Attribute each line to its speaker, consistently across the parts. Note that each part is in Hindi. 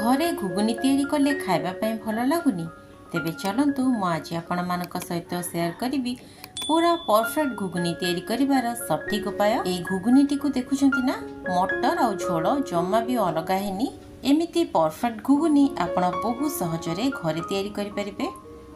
Speaker 1: घरे घुगुनी तैयारी कले खाइबा पई भल लागुनी तेबे चलंतु मु आज आपण मानक सहित शेयर करी पूरा परफेक्ट घुगुनी तैयारी करिवार सठिक उपाय। ए घुगुनीटी को देखुछंती ना मटर आ झोल जम्मा भी अलग हेनी। एमिति परफेक्ट घुगुनी आपण बहुत सहजरे घरे तैयारी करि परिबे।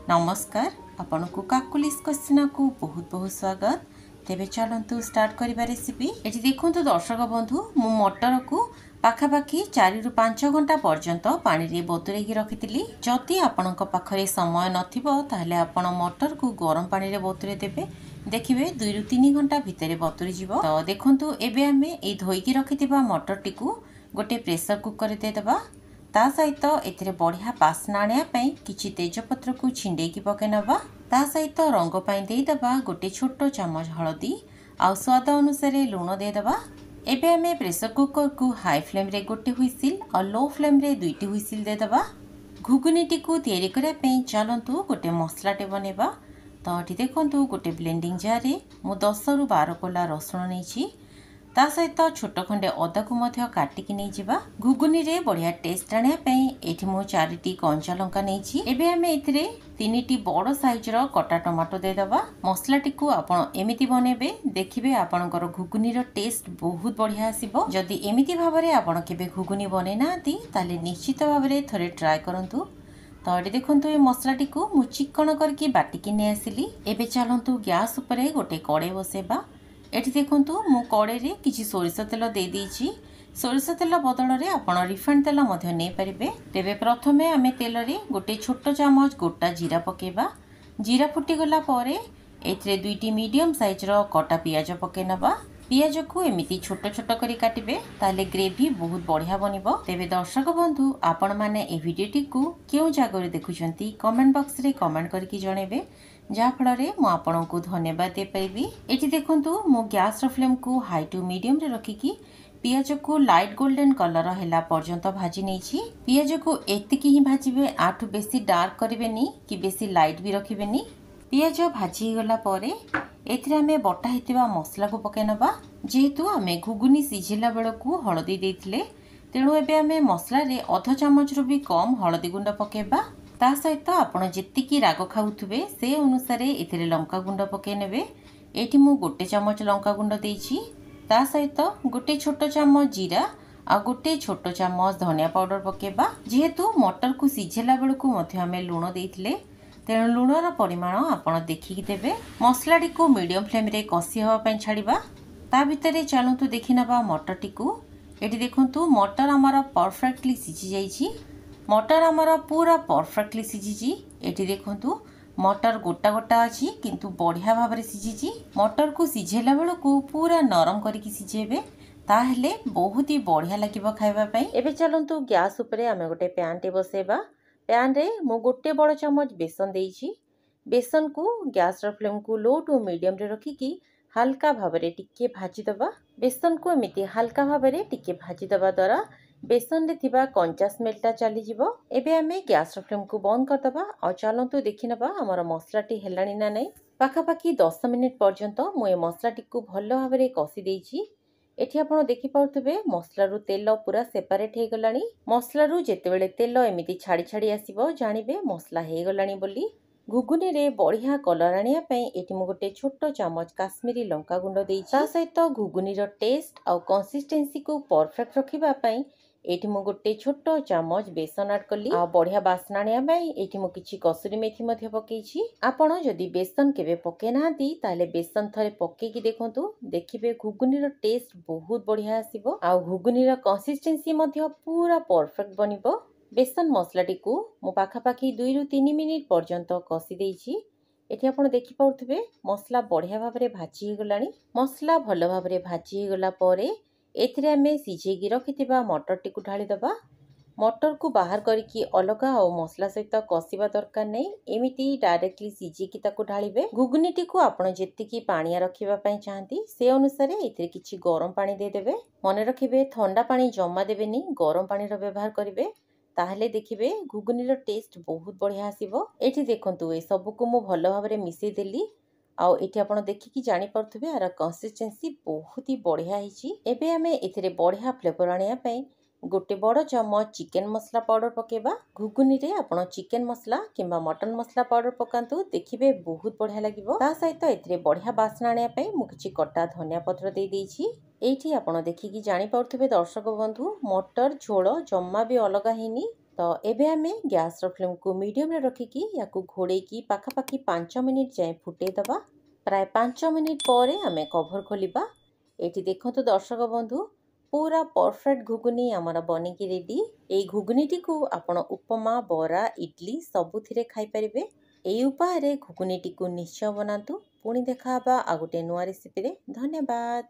Speaker 1: नमस्कार, आपण को काकुलिस क्वेश्चन को बहुत बहुत स्वागत। तेबे चलंतु स्टार्ट करिबा रेसिपी। एठी देखंतु दर्शक बंधु, मु मटर को पाखापाखि 4 रु 5 घंटा पर्यंत पानी रे बतुरेकी रखितिली। जदि आपणक पाखरे समय नथिबो ताहले आपण मटर को गरम पानी रे बतुरे देबे। देखिबे 2 रु 3 घंटा भितरे बतुरी जिवो। तो देखंतु एबे हमें ए धोईकी रखितिबा मटर टिकु गोटे प्रेशर कुकर रे दे देबा। ता सहित एथिरे बढ़िया बास्ना आनिया पई किछि तेजपत्र को छिंडेकी पके नबा। ता सहित रंग पई देई दबा गोटे छोटो चामच हळदी आ स्वाद अनुसार लूण दे दबा। एबे हमें प्रेशर कुकर को हाई फ्लेम रे गोटे हुइसिल और लो फ्लेम रे दुईटी हुइसिल दे दबा। घुगुनीटी को तैयारी करिया पई चलंतु गोटे मसलाटे बनेबा। तो एठी देखंतु गोटे ब्लेंडिंग जार रे मु 10 रु 12 कोला रसुण नेछि। ता सहित छोट खंडे अदा को मध्य काटिकी नहीं जिबा। घुगुनी रे बढ़िया टेस्ट आनिया पई एठी मु 4टी कंचा लंका नेछि। एबे हमें एथिरे 3टी बड़ साइज रो कटा टमाटो दे दबा। मसलाटी को आपण एमिति बनेबे, देखिबे आपणकर घुगुनी रो टेस्ट बहुत बढ़िया आसीबो। जदि एमिति भाबरे आपण केबे घुगुनी बने नांती ताले निश्चित भाबरे थरे ट्राई करंतु। तो ये देखंतु ए मसलाटी को मु चिकन करके बाटिकी ने आसिली। एबे चलंतु गैस ऊपर गोटे कड़े बसेबा। एठी देखंतु मु कड़े रे किछि सोरिष तेल दे देछि। सोरिष तेल बदल रे आपण रिफाइंड तेल मध्य नै परिबे। तेबे प्रथमे आमे तेल रे गोटे छोटो चामच गोटा जीरा पकेबा। जीरा फुटी गला परे एथिरे 2टी मीडियम साइज रो कटा पियाज पके नबा। पियाज को एमिति छोट छोट करी काटिबे, ताले ग्रेवी बहुत बढ़िया बनिबो। तेबे दर्शक बंधु, आपण माने ए वीडियोटी को केउ जागरे देखुछंती कमेंट बॉक्स रे कमेंट करके जणेबे, जा फल मु आपन को धन्यवाद दे पाइबी। एठी देखंतु मु गैस रो फ्लेम को हाई टू मीडियम रे रखिकी पियाज को लाइट गोल्डन कलर हैला पर्यंत भाजी नेछि। पियाज को एतिकी ही भाजिबे, आठु बेसी डार्क करिवेनी कि बेसी लाइट भी रखिबेनी। पियाज भाजी गला परे एथिरे हमें बटा हेतिबा मसला को पके नबा। जेहेतु हमें घुगुनी सिझिला बेलकू हळदी देथिले, तेणु एबे हमें मसला रे आधा चामच रु भी कम हळदी गुंड पकेबा। ता सहित आपण जेतिकी राग खाउथुबे से अनुसार एथिरे लंका गुंड पके नेबे। एठी मु गोटे चामच लंका गुंड देछि। ता सहित गोटे छोटो चामच जीरा आ गोटे छोटो चामच धनिया पाउडर पकेबा। जेहेतु मटर को सिझेला बेलकू मध्य हमें लूण देथिले, तेणु लूणर परिमाण आपण देखिकी देबे। मसलाटी को मीडियम फ्लेम रे कसी हवा पई छाड़िबा। ता भितरे चलंतु देखि नबा मटरटी को। एठी देखंतु मटर हमर परफेक्टली सिझी जाईछि। मटर हमर पूरा परफेक्टली सिझिछि। एठी देखंतु मटर गोटा गोटा अछि किंतु बढ़िया भाव रे सिझिछि। मटर को सिझेला बेलकू पूरा नरम करके सिझेबे, ताहेले बहुत ही बढ़िया लागिबो खाइबा पई। एबे चलंतु गैस ऊपर आमे गोटे पैन टे बसेबा। पैन रे मु गोटे बड़ चामच बेसन देइछि। बेसन को गैस रो फ्लेम को लो टू मीडियम रे रखिकी हल्का भाव रे टिके भाजी दबा। बेसन को एमिति हल्का भाव रे टिके भाजी दबा द्वारा बेसन रे थिबा कंचा स्मेलटा चली जिवो। एबे हमें गैस रो फ्लेम को बंद कर दबा और चलंतु देखि नबा हमर मसलाटी हेलानी ना नै। पाखापाखि 10 मिनिट पर्यंत मु ए मसलाटी को भलो भाव रे कसी देइछि। एठी आपण देखि पाउथबे मसला रु तेल पूरा सेपरेट हे गलानी। मसला रु जेतेबेले तेल एमिति छाड़ी छाड़ी आसीबो जानिबे मसला हे गलानी बोली। घुगुनी रे बढ़िया कलर आनिया पई एठी मु गोटे छोटो चामच काश्मीरी लंका गुंड देइछि। ता सहित घुगुनी रो टेस्ट आ कंसिस्टेंसी को परफेक्ट रखिबा पई एठी मु गोटे छोटो चामच बेसन ऐड कली आ बढ़िया बास्ना आनिया पई एठी मु किछि कसुरी मेथी मध्य पकेइछि। आपण जदि बेसन केबे पके नांती ताले बेसन थरे पकेकी देखंतु, देखिबे घुगुनी रो टेस्ट बहुत बढ़िया आसीबो आ घुगुनी रो कंसिस्टेंसी मध्य पूरा परफेक्ट बनिबो। बेसन मसलाटी को मु पाखापाखि 2 रु 3 मिनिट पर्यंत कसी देइछि। एठी आपण देखि पाउथबे मसला बढ़िया भाव रे भाजी हे गलानी। मसला भलो भाव रे भाजी हे गला परे एथिरे हमें सिझेकी रखिथिबा मटर टी को ढाली दबा। मटर को बाहर करके अलगा और मसला सहित कसिबा दरकार नै, एमिति डायरेक्टली सिझेकी ताको ढालिबे। घुगुनीटी को आपण जेतिकी पानिया रखिबा पई चाहंती से अनुसार एथिरे किछि गरम पानी दे देबे। मने रखिबे थंडा पानी जम्मा देबेनी, गरम पानी रो व्यवहार करिवे, ताहले देखिबे घुगुनी रो टेस्ट बहुत बढ़िया आसीबो। एठी देखंतु ए सब को मु भलो भाव रे मिसै देली आउ एठी आपण देखिकी जानि परथुबे आर कंसिस्टेंसी बहुत ही बढ़िया हिची। एबे हमें एथिरे बढ़िया फ्लेवर आनिया पई गोटे बड़ चमच चिकेन मसला पाउडर पकेबा। घुगुनी रे आपण चिकेन मसला किंबा मटन मसला पाउडर पकांतु, देखिबे बहुत बढ़िया लागिबो। ता सहित एथिरे बढ़िया बास्ना आनिया पई मु किछि कटा धनिया पत्र दे देइछि। एठी आपण देखिकी जानि पाउथबे दर्शक बंधु, मटर झोल जम्मा भी अलगा हेनी। तो एबे आमे गैस रो फ्लेम को मीडियम रे रखिकी याकू घोड़ेकी पाखापाखि 5 मिनिट जाए फुटे दबा। प्राय 5 मिनिट परे आमे कभर खोलिबा। एठी देखंतु दर्शक बंधु, पूरा परफेक्ट घुगुनी आमर बनिकी रेडी। एई घुगुनीटी को आपण उपमा, बरा, इडली सबुथिरे खाई परिबे। एई उपाय रे घुगुनीटी को निश्चय बनातु। पुणी देखा बा आ गोटे नुआ रेसिपी रे। धन्यवाद।